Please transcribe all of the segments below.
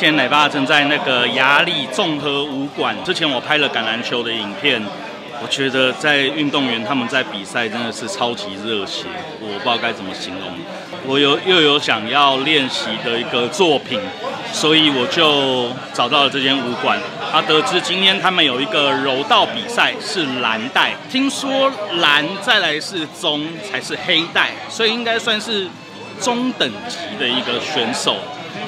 现奶爸正在那个雅里综合武馆。之前我拍了橄榄球的影片，我觉得在运动员他们在比赛真的是超级热血，我不知道该怎么形容。我又有想要练习的一个作品，所以我就找到了这间武馆。得知今天他们有一个柔道比赛是蓝带，听说蓝再来是棕才是黑带，所以应该算是中等级的一个选手。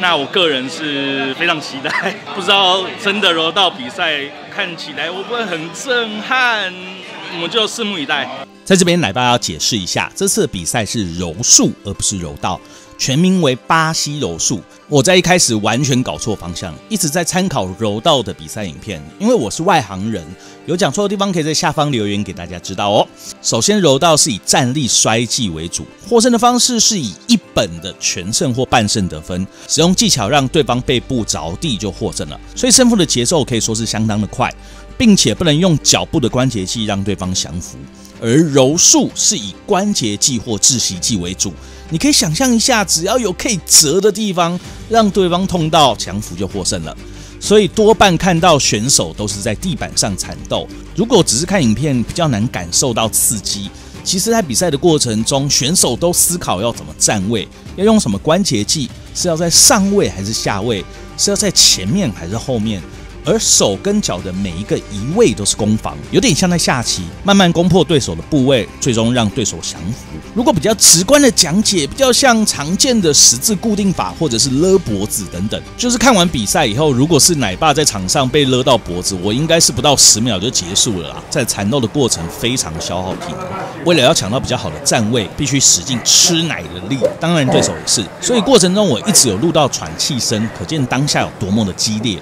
那我个人是非常期待，不知道真的柔道比赛看起来会不会很震撼，我们就拭目以待。在这边奶爸要解释一下，这次的比赛是柔术而不是柔道，全名为巴西柔术。我在一开始完全搞错方向，一直在参考柔道的比赛影片，因为我是外行人，有讲错的地方可以在下方留言给大家知道哦。首先，柔道是以站立摔技为主，获胜的方式是以一本的全胜或半胜得分，使用技巧让对方背部着地就获胜了，所以胜负的节奏可以说是相当的快，并且不能用脚部的关节技让对方降服。而柔术是以关节技或窒息技为主，你可以想象一下，只要有可以折的地方，让对方痛到降服就获胜了。所以多半看到选手都是在地板上缠斗。如果只是看影片，比较难感受到刺激。其实，在比赛的过程中，选手都思考要怎么站位，要用什么关节技，是要在上位还是下位，是要在前面还是后面。而手跟脚的每一个移位都是攻防，有点像在下棋，慢慢攻破对手的部位，最终让对手降服。如果比较直观的讲解，比较像常见的十字固定法或者是勒脖子等等。就是看完比赛以后，如果是奶爸在场上被勒到脖子，我应该是不到10秒就结束了啦。在缠斗的过程非常消耗体能，为了要抢到比较好的站位，必须使尽吃奶的力，当然对手也是。所以过程中我一直有录到喘气声，可见当下有多么的激烈。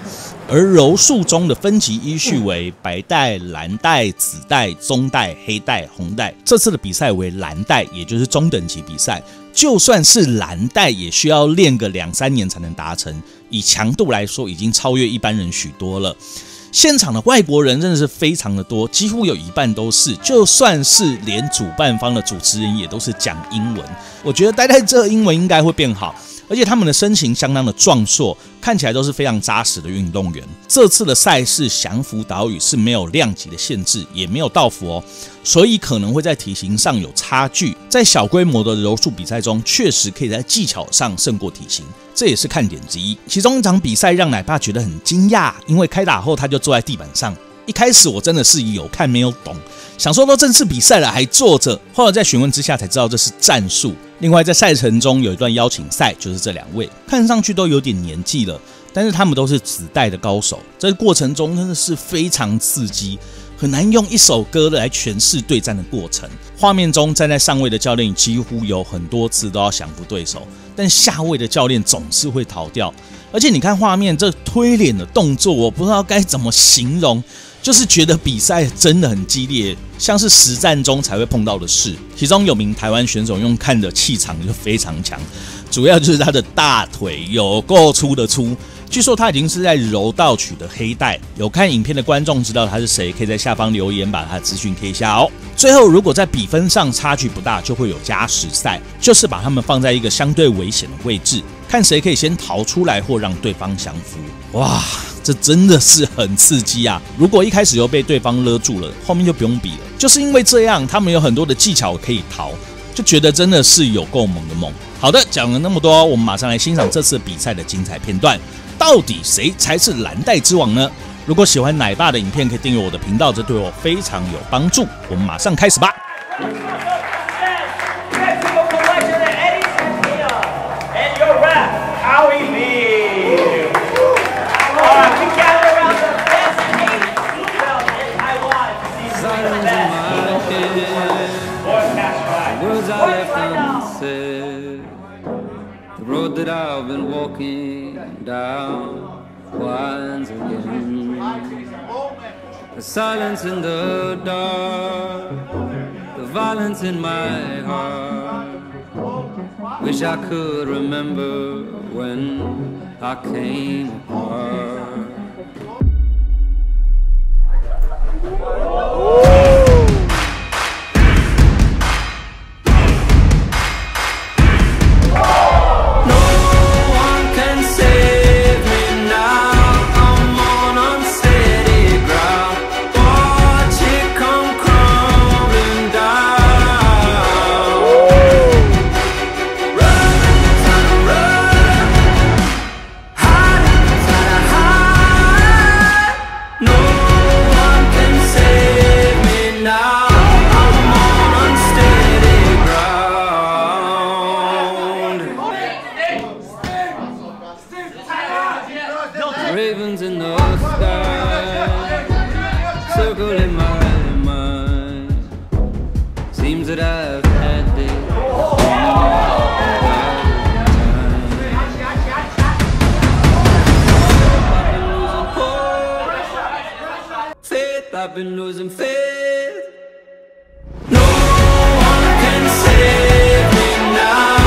而柔术中的分级依序为白带、蓝带、紫带、棕带、黑带、红带。这次的比赛为蓝带，也就是中等级比赛。就算是蓝带，也需要练个2-3年才能达成。以强度来说，已经超越一般人许多了。现场的外国人真的是非常的多，几乎有一半都是。就算是连主办方的主持人也都是讲英文。我觉得待在这英文应该会变好。而且他们的身形相当的壮硕，看起来都是非常扎实的运动员。这次的赛事降服岛屿是没有量级的限制，也没有道服哦，所以可能会在体型上有差距。在小规模的柔术比赛中，确实可以在技巧上胜过体型，这也是看点之一。其中一场比赛让奶爸觉得很惊讶，因为开打后他就坐在地板上。一开始我真的是有看没有懂，想说都正式比赛了还坐着，后来在询问之下才知道这是战术。另外在赛程中有一段邀请赛，就是这2位，看上去都有点年纪了，但是他们都是紫带的高手，在过程中真的是非常刺激，很难用一首歌来诠释对战的过程。画面中站在上位的教练几乎有很多次都要降服对手，但下位的教练总是会逃掉。而且你看画面这推脸的动作，我不知道该怎么形容，就是觉得比赛真的很激烈，像是实战中才会碰到的事。其中有名台湾选手用看的气场就非常强，主要就是他的大腿有够粗的粗。据说他已经是在柔道取得黑带，有看影片的观众知道他是谁，可以在下方留言把他的资讯贴一下哦。最后，如果在比分上差距不大，就会有加时赛，就是把他们放在一个相对危险的位置，看谁可以先逃出来或让对方降服。哇，这真的是很刺激啊！如果一开始就被对方勒住了，后面就不用比了。就是因为这样，他们有很多的技巧可以逃，就觉得真的是有够猛的猛。好的，讲了那么多，我们马上来欣赏这次比赛的精彩片段。到底谁才是蓝带之王呢？如果喜欢奶爸的影片，可以订阅我的频道，这对我非常有帮助。我们马上开始吧。The road that I've been walking down winds again. The silence in the dark, the violence in my heart. Wish I could remember when I came apart. seems that I've had this I've been losing faith. No one can save me now.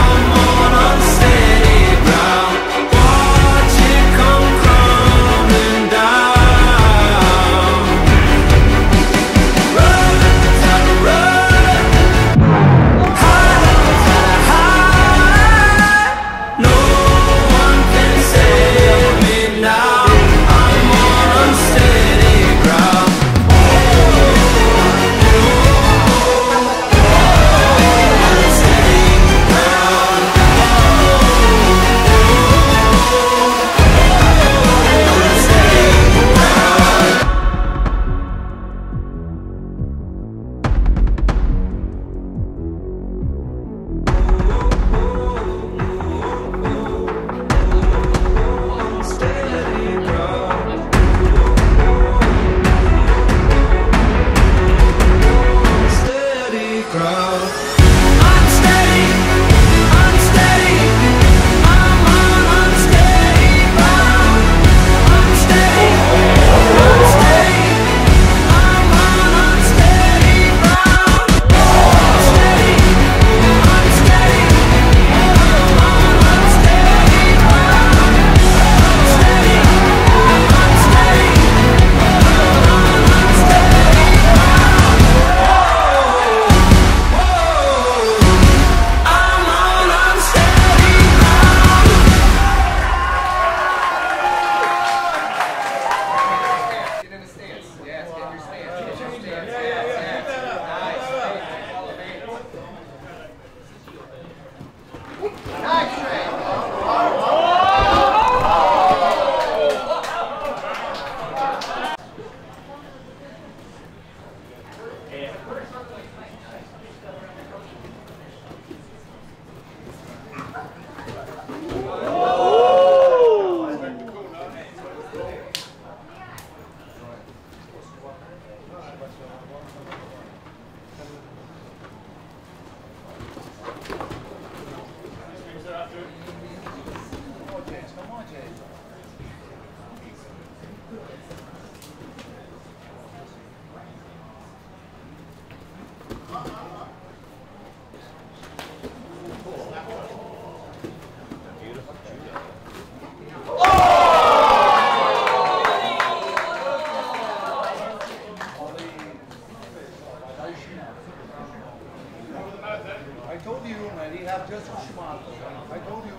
I'm on unsteady ground. Watch it come crumbling down. Run, time to run. Hide, time to hide. No one can save me now. I'm on unsteady ground. I told you, man, he have just a schmuck. I told you.